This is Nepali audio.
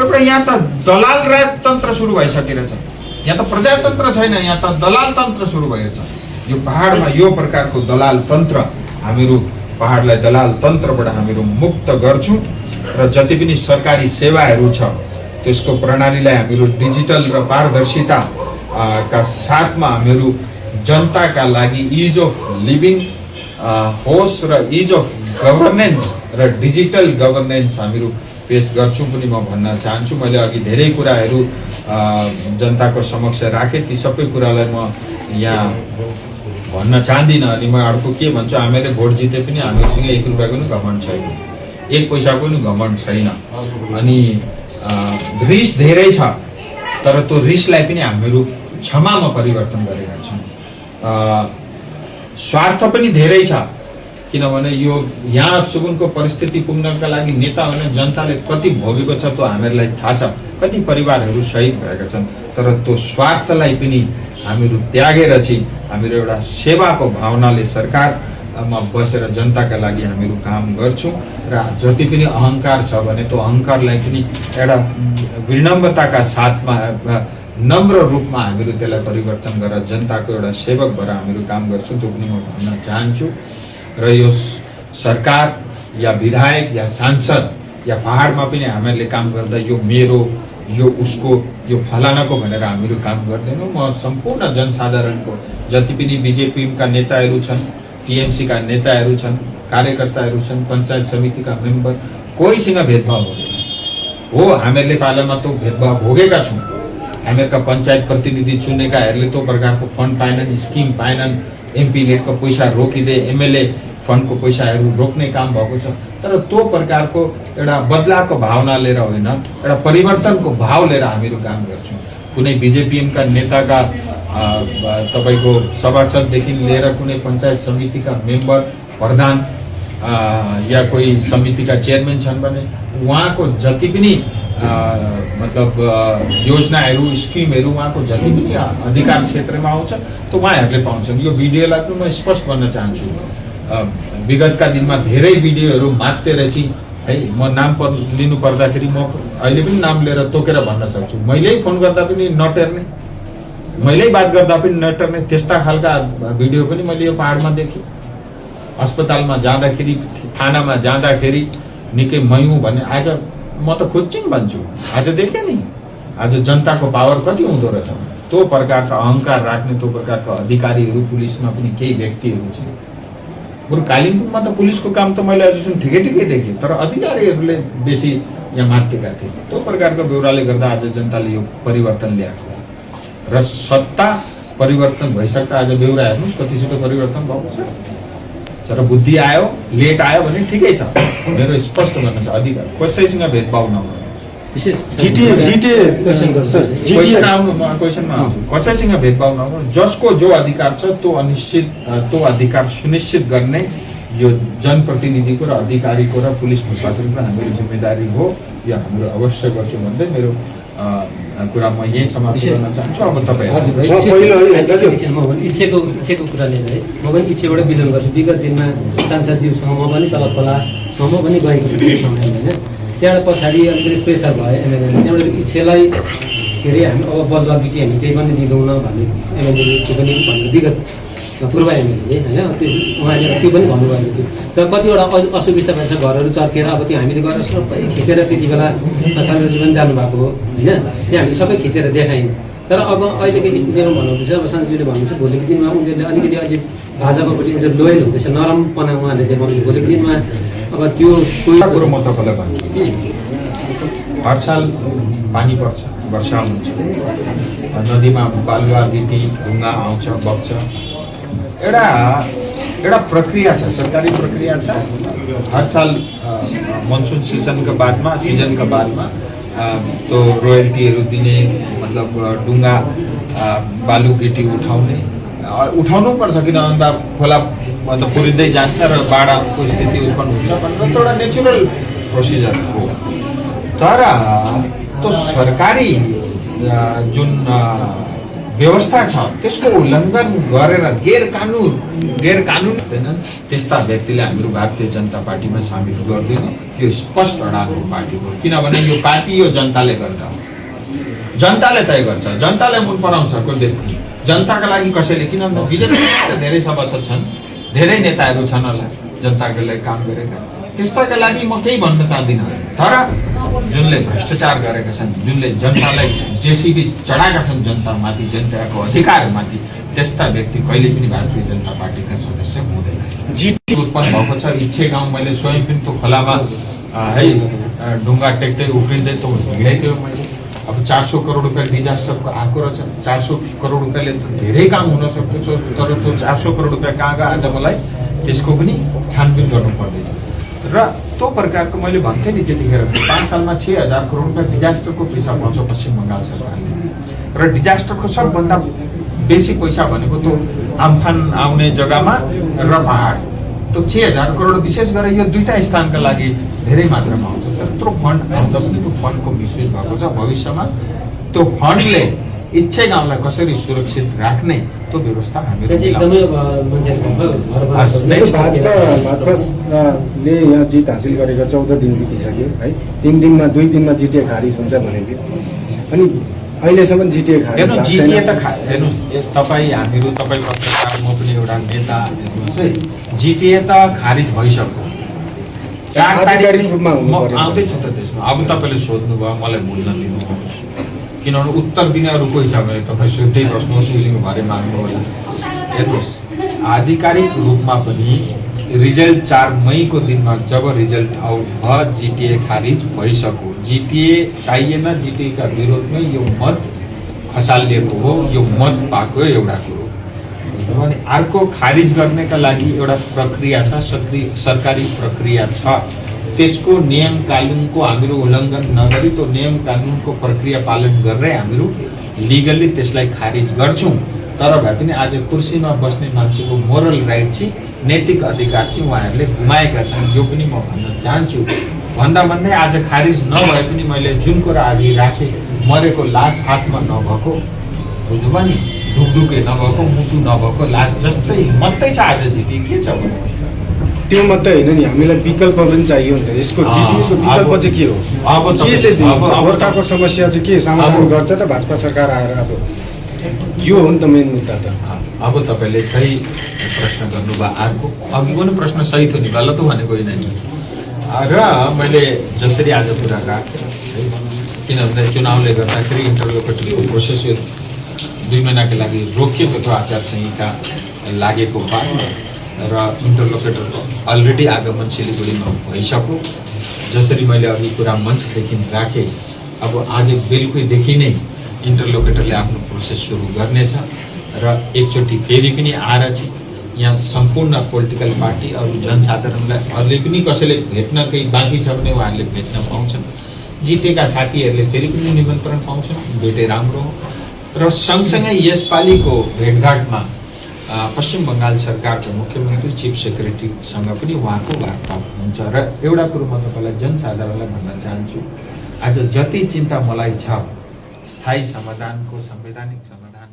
तर यहाँ त दलाल राजतन्त्र सुरु भइसकेको छ। यहाँ त प्रजातन्त्र छैन, यहाँ त दलाल तन्त्र सुरु भएको छ। यो पहाडमा यो प्रकारको दलाल तन्त्र हामीहरू पहाडलाई दलाल तन्त्रबाट हामीहरू मुक्त गर्छौं र जति पनि सरकारी सेवाहरू छ त्यसको प्रणालीलाई हामीहरू डिजिटल र पारदर्शिता का साथमा हामीहरू जनताका लागि इज अफ लिभिङ होस् र इज अफ गभर्नेन्स र डिजिटल गभर्नेन्स हामीहरू पेश गर्छौं पनि म भन्न चाहन्छु। मैले अघि धेरै कुराहरू जनताको समक्ष राखे, ती सबै कुरालाई म यहाँ भन्न चाहदिन। अनि म अर्को के भन्छु, हामीले भोट जिते पनि हामीसँग 1 रुपैयाँको पनि घमण्ड छैन, 1 पैसाको पनि घमण्ड छैन। अनि रिस धेरै छ, तर त्यो रिसलाई पनि हामीहरू क्षमामा परिवर्तन गरेका छौँ। स्वार्थ पनि धेरै छ, किनभने यो यहाँ सुगुनको परिस्थिति पुग्नका लागि नेता होइन जनताले कति भोगेको छ त्यो हामीहरूलाई थाहा छ, कति परिवारहरू शहीद भएका छन्। तर त्यो स्वार्थलाई पनि हामीहरू त्यागेर चाहिँ हामीहरू एउटा सेवाको भावनाले सरकारमा बसेर जनताका लागि हामीहरू काम गर्छौं र जति पनि अहंकार छ भने त्यो अहंकारलाई पनि एउटा विनम्रताका साथमा नम्र रूपमा हामीहरू त्यसलाई परिवर्तन गरेर जनताको एउटा सेवक भएर हामीहरू काम गर्छौं, त्यो पनि म भन्न चाहन्छु। र यो सरकार या विधायक या सांसद या पहाडमा पनि हामीहरूले काम गर्दा यो मेरो यो उसको यो फलानाको भनेर हामीहरू काम गर्दैनौँ। म सम्पूर्ण जनसाधारणको जति पनि बीजेपीका नेताहरू छन्, टीएमसी का नेताहरू छन्, कार्यकर्ताहरू छन्, पञ्चायत समितिका मेम्बर, कोहीसँग भेदभाव हुँदैन हो। हामीहरूले पालामा त्यो भेदभाव भोगेका छौँ। हामीहरूका पञ्चायत प्रतिनिधि चुनेकाहरूले त्यो प्रकारको फन्ड पाएनन्, स्किम पाएनन्, एमपी नेटको पैसा रोकिँदै एमएलए फन्डको पैसाहरू रोक्ने काम भएको छ। तर त्यो प्रकारको एउटा बदलाको भावना लिएर होइन, एउटा परिवर्तनको भाव लिएर हामीहरू काम गर्छौँ। कुनै बीजेपीएमका नेताका तपाईको सभासददेखि लिएर कुनै पञ्चायत समितिका मेम्बर, प्रधान या कोही समितिका चेयरम्यान छन् भने उहाँको जति पनि मतलब योजनाहरू, स्किमहरू उहाँको जति पनि अधिकार क्षेत्रमा आउँछ त्यो उहाँहरूले पाउँछन्। यो भिडियोलाई पनि म स्पष्ट भन्न चाहन्छु, विगतका दिनमा धेरै भिडियोहरू मात्रै चाहिँ है, म नाम लिनु पर्दाखेरि म अहिले पनि नाम लिएर तोकेर भन्न सक्छु। मैले फोन गर्दा पनि नटेर्ने, मैले बात गर्दा पनि नटेर्ने, त्यस्ता खालका भिडियो पनि मैले यो पहाडमा देखेँ। अस्पतालमा जाँदाखेरि, थानामा जाँदाखेरि निकै मयौँ भने आज म त खोज्छिन भन्छु। आज देखेँ नि, आज जनताको पावर कति हुँदो रहेछ। त्यो प्रकारका अहंकार राख्ने, त्यो प्रकारका अधिकारीहरू पुलिसमा पनि केही व्यक्तिहरू छन्। बरु कालिम्पोङमा त पुलिसको काम त मैले अझसम्म ठिकै देखेँ, तर अधिकारीहरूले बेसी यहाँ माथिका थिए। त्यो प्रकारको बेहोराले गर्दा आज जनताले यो परिवर्तन ल्याएको र सत्ता परिवर्तन भइसक्दा आज बेहोरा हेर्नुहोस् कति छिटो परिवर्तन भएको छ। तर बुद्धि आयो, लेट आयो भने ठिकै छ। मेरो स्पष्ट गर्न छ, अधिकार कसैसँग भेदभाव नगर्नु। क्वेसनमा आउँछु, कसैसँग भेदभाव नगर्नु। जसको जो अधिकार छ त्यो अधिकार सुनिश्चित गर्ने यो जनप्रतिनिधिको र अधिकारीको र पुलिस प्रशासनको हाम्रो जिम्मेदारी हो। यो हाम्रो अवश्य गर्छु भन्दै मेरो कुरा म यही समाप्त गर्न चाहन्छु। अब तपाईँ इच्छेको कुरा लिएर है, म पनि इच्छेबाट बिलोङ गर्छु। विगत दिनमा सांसदज्यूसँग म पनि तल खोलामा म पनि गएको छु समय होइन। त्यहाँबाट पछाडि अलिकति प्रेसर भयो एमएलएले, त्यहाँबाट इच्छेलाई के अरे हामी अब बलुवा गिटी हामी केही पनि दिँदैनौँ भन्ने एमएलएले त्यो पनि भन्नु, विगत पूर्व एमएलएले होइन, त्यो उहाँले त्यो पनि भन्नुभएको थियो। तर कतिवटा असुविस्ता भएछ, घरहरू चर्केर अब त्यो हामीले गएर सबै खिचेर त्यति बेला सांसदज्यू पनि जानुभएको हो होइन, त्यहाँ हामीले सबै खिचेर देखायौँ। तर अब अहिलेको स्थितिमा भन्नुहुँदैछ, अब सांसदज्यूले भन्नुहुन्छ भोलिको दिनमा उनीहरूले अलिकति अहिले भाजपापट्टि उनीहरू लोयल हुँदैछ, नरमपना उहाँले देखाउनु। भोलिको दिनमा अब त्यो कुरो म तपाईँलाई भन्छु कि हर साल पानी पर्छ, वर्षा हुन्छ, नदीमा बालुवा गिटी ढुङ्गा आउँछ, बग्छ। एउटा प्रक्रिया छ, सरकारी प्रक्रिया छ। हर साल मनसुन सिजनका बादमा त्यो रोयल्टीहरू दिने, मतलब ढुङ्गा बालु गिटी उठाउनु पर्छ, किनभने खोला मतलब पुरिँदै जान्छ र बाढको स्थिति उत्पन्न हुन्छ भनेर त्यो एउटा नेचुरल प्रोसिजर हो। तर त्यो सरकारी जुन व्यवस्था छ त्यसको उल्लङ्घन गरेर गैरकानुन हुँदैनन् त्यस्ता व्यक्तिले हाम्रो भारतीय जनता पार्टीमा सामेल गर्दैन। यो स्पष्ट अडान हो पार्टीको, किनभने यो पार्टी यो जनताले गर्दा जनताले तय गर्छ, जनताले मन पराउँछ कोही व्यक्ति जनताका लागि कसैले। किनभने बिजेपीमा धेरै सभासद छन्, धेरै नेताहरू छन् होला जनताको लागि काम गरेका, त्यस्ताका लागि म केही भन्न चाहदिनँ। तर जुनले भ्रष्टाचार गरेका छन्, जुनले जनतालाई जेसीबी चढाएका छन् जनतामाथि, जनताको अधिकारमाथि, त्यस्ता व्यक्ति कहिले पनि भारतीय जनता पार्टीका सदस्य हुँदैन। जिटी उत्पन्न भएको छ इच्छे गाउँ, मैले स्वयं पनि त्यो खोलामा है ढुङ्गा टेक्दै उफ्रिँदै त हिँडेको मैले। अब 400 करोड रुपियाँ डिजास्टरको आएको रहेछ। 400 करोड रुपियाँले त धेरै काम हुन सक्छ, तर त्यो 400 करोड रुपियाँ कहाँ गयो आज मलाई त्यसको पनि छानबिन गर्नु पर्दैछ। र त्यो प्रकारको मैले भन्थेँ नि त्यतिखेर 5 सालमा 6000 करोड रुपियाँ डिजास्टरको पैसा पाउँछ पश्चिम बङ्गाल सरकारले। र डिजास्टरको सबभन्दा बेसी पैसा भनेको त्यो आम्फान आउने जग्गामा र पहाड, त्यो 6000 करोड विशेष गरेर यो दुईटा स्थानका लागि धेरै मात्रामा आउँछ। तर त्यो फन्ड आउँदा पनि त्यो फन्डको मिसयुज भएको छ। भविष्यमा त्यो फन्डले इच्छे गाउँलाई कसरी सुरक्षित राख्ने त्यो व्यवस्था हामीले भाजपाले यहाँ जित हासिल गरेको 14 दिन बितिसक्यो है। 3 दिनमा 2 दिनमा जिटिए खारिज हुन्छ भनेको, अनि अहिलेसम्म जिटिए खारिज भएको छैन। जिटिए त हेर्नुहोस्, तपाईँ हामीहरू, तपाईँ पत्रकार, म पनि एउटा नेता, हेर्नुहोस् है, जिटिए त खारिज भइसक्यो। 4 तारिक रूपमा म आउँदैछु त त्यसमा। अब तपाईँले सोध्नुभयो, मलाई भुल्न दिनुहोस्, किनभने उत्तर दिने अरू कोही छ भने तपाईँ सोध्दै बस्नुहोस्, उसको बारे माग्नु होला। हेर्नुहोस्, आधिकारिक रूपमा पनि रिजल्ट 4 मईको दिनमा जब रिजल्ट आउट भयो, जिटिए खारिज भइसक्यो। जिटिए चाहिएन, जिटिएका विरोधमै यो मत खसालिएको हो, यो मत पाएको एउटा कुरो। भने अर्को खारिज गर्नका लागि एउटा प्रक्रिया छ, सरकारी प्रक्रिया छ। त्यसको नियम कानुनको हामीहरू उल्लङ्घन नगरी त्यो नियम कानुनको प्रक्रिया पालन गरेर हामीहरू लिगल्ली त्यसलाई खारिज गर्छौँ। तर भए पनि आज कुर्सीमा बस्ने मान्छेको मोरल राइट चाहिँ, नैतिक अधिकार चाहिँ उहाँहरूले गुमाएका छन्, यो पनि म भन्न चाहन्छु। भन्दै आज खारिज नभए पनि मैले जुन कुरा अघि राखेँ, मरेको लास हातमा नभएको, बुझ्नुभयो नि, ढुकढुके नभएको, मुटु नभएको लास जस्तै मात्रै छ आज जिटिए। के छ भने त्यो मात्रै होइन नि, हामीलाई विकल्प पनि चाहियो नि त। यसको जिटिएको विकल्प चाहिँ के हो? अब के चाहिँ गोर्खाको समस्या चाहिँ के समाधान गर्छ त भाजपा सरकार आएर? अब यो हो नि त मेन मुद्दा त। अब तपाईँले सही प्रश्न गर्नुभयो। अर्को अघिको पनि प्रश्न सही थियो नि, गलत भनेको होइन नि। र मैले जसरी आज कुरा राखेँ, किनभने चुनावले गर्दाखेरि इन्टरलोकेटरको प्रोसेस 2 महिनाको लागि रोकिएको थियो आचार संहिता लागेको बाद, र इन्टरलोकेटरको अलरेडी आगमन सिलगढीमा भइसक्यो। जसरी मैले अघि कुरा मञ्चदेखि राखेँ, अब आज बेलुकैदेखि नै इन्टरलोकेटरले आफ्नो प्रोसेस सुरु गर्नेछ। र एकचोटि फेरि पनि आएर चाहिँ यहाँ सम्पूर्ण पोलिटिकल पार्टी अरू जनसाधारणलाई, अरूले पनि कसैले भेट्न केही बाँकी छ भने उहाँहरूले भेट्न पाउँछन्। जितेका साथीहरूले फेरि पनि निमन्त्रण पाउँछन्, भेटे राम्रो हो। र सँगसँगै यसपालिको भेटघाटमा पश्चिम बङ्गाल सरकारको मुख्यमन्त्री, चिफ सेक्रेटरीसँग पनि उहाँको वार्ता हुन्छ। र एउटा कुरो म तपाईँलाई जनसाधारणलाई भन्न चाहन्छु, आज जति चिन्ता मलाई छ स्थायी समाधानको, संवैधानिक समाधान